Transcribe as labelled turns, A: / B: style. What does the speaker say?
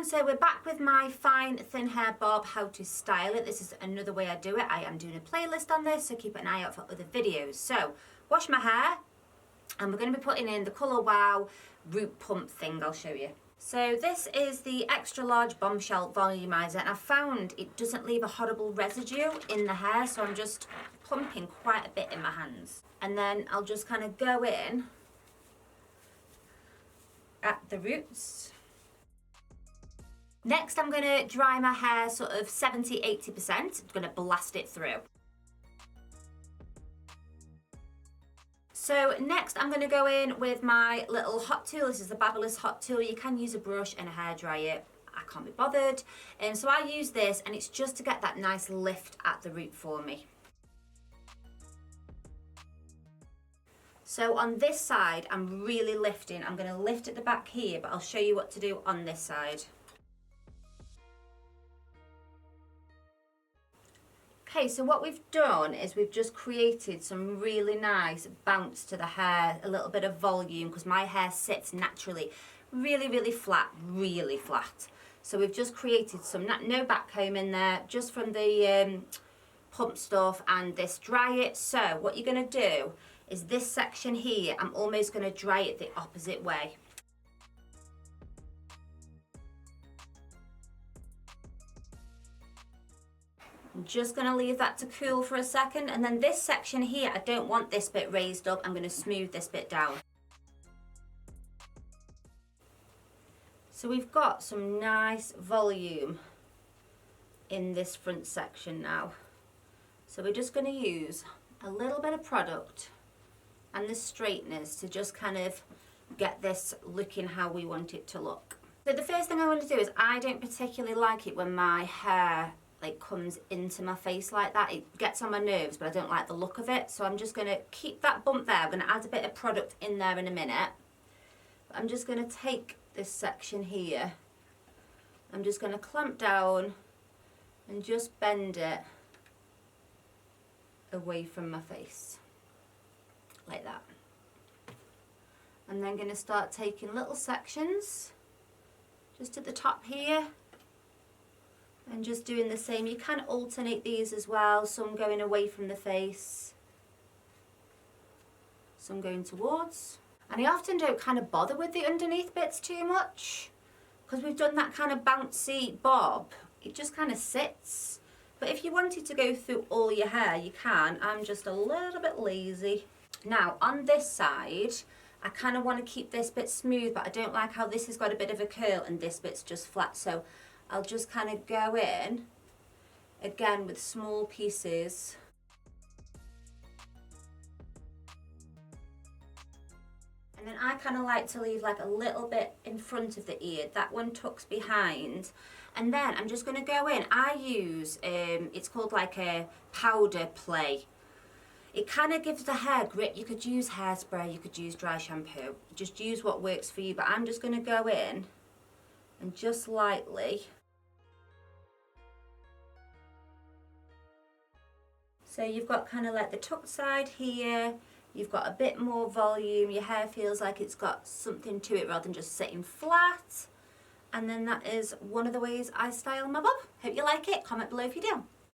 A: everyone, so we're back with my fine thin hair bob, how to style it. This is another way I do it. I am doing a playlist on this, so keep an eye out for other videos. So wash my hair and we're going to be putting in the Colour Wow root pump thing. I'll show you. So this is the extra large bombshell volumizer, and I found it doesn't leave a horrible residue in the hair, so I'm just pumping quite a bit in my hands, and then I'll just kind of go in at the roots. Next, I'm going to dry my hair sort of 70-80%. I'm going to blast it through. So next, I'm going to go in with my little hot tool. This is the Babyliss hot tool. You can use a brush and a hairdryer. I can't be bothered. So I use this, and it's just to get that nice lift at the root for me. So on this side, I'm really lifting. I'm going to lift at the back here, but I'll show you what to do on this side. Okay, so what we've done is we've just created some really nice bounce to the hair, a little bit of volume, because my hair sits naturally really flat, really flat. So we've just created some, no back comb in there, just from the pump stuff and this dry it. So what you're going to do is this section here, I'm almost going to dry it the opposite way. I'm just going to leave that to cool for a second, and then this section here, I don't want this bit raised up. I'm going to smooth this bit down. So we've got some nice volume in this front section now. So we're just going to use a little bit of product and the straighteners to just kind of get this looking how we want it to look. So the first thing I want to do is, I don't particularly like it when my hair comes into my face like that. It gets on my nerves, but I don't like the look of it. So I'm just going to keep that bump there. I'm going to add a bit of product in there in a minute. But I'm just going to take this section here. I'm just going to clamp down and just bend it away from my face. Like that. I'm then going to start taking little sections just at the top here. And just doing the same. You can alternate these as well, some going away from the face, some going towards. And I often don't kind of bother with the underneath bits too much, because we've done that kind of bouncy bob, it just kind of sits. But if you wanted to go through all your hair, you can. I'm just a little bit lazy. Now on this side, I kind of want to keep this bit smooth, but I don't like how this has got a bit of a curl and this bit's just flat. So I'll just kind of go in, again with small pieces. And then I kind of like to leave like a little bit in front of the ear. That one tucks behind. And then I'm just going to go in. I use, it's called like a powder play. It kind of gives the hair grip. You could use hairspray, you could use dry shampoo. Just use what works for you. But I'm just going to go in and just lightly. So you've got kind of like the tucked side here, you've got a bit more volume, your hair feels like it's got something to it rather than just sitting flat. And then that is one of the ways I style my bob. Hope you like it, comment below if you do.